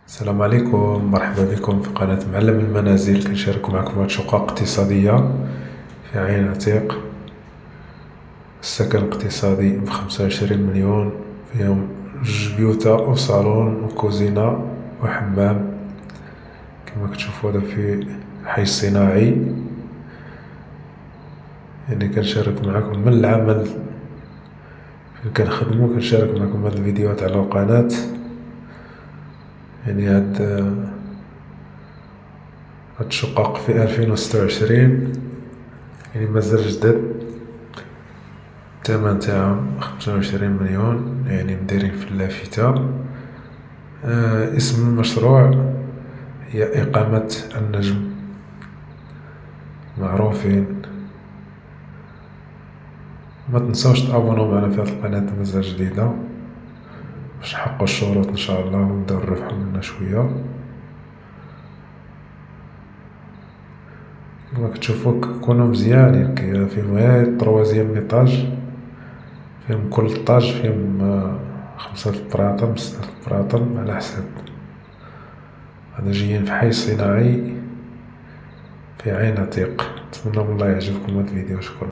السلام عليكم، مرحبا بكم في قناة معلم المنازل. كنشارك معكم هاد شقق اقتصادية في عين عتيق. السكن الاقتصادي ب25 مليون، فيهم 2 بيوتا وصالون وكوزينة وحمام. كما كتشوفو هذا في حي صناعي. يعني كنشارك معكم من العمل فين كنخدمو، كنشارك معكم هاد الفيديوهات على القناة. يعني هاد الشقق في 2026، يعني مازال جداد. الثمن تاعهم 25 مليون، يعني مدايرين في اللافتة. اسم المشروع هي إقامة النجم، معروفين. ما تنسوش تابونو معنا في هاد القناة، مازال جديدة، باش نحققو الشروط ان شاء الله ونبداو نربحو منا شوية. كما كتشوفو كونو مزيانين، فيهم غير 3 إيطاج، فيهم كل طاج فيهم 5 براطم 6 براطم على حسب. هذا جايين في حي صناعي في عين عتيق. نتمنى من الله يعجبكم هاد الفيديو. شكرا.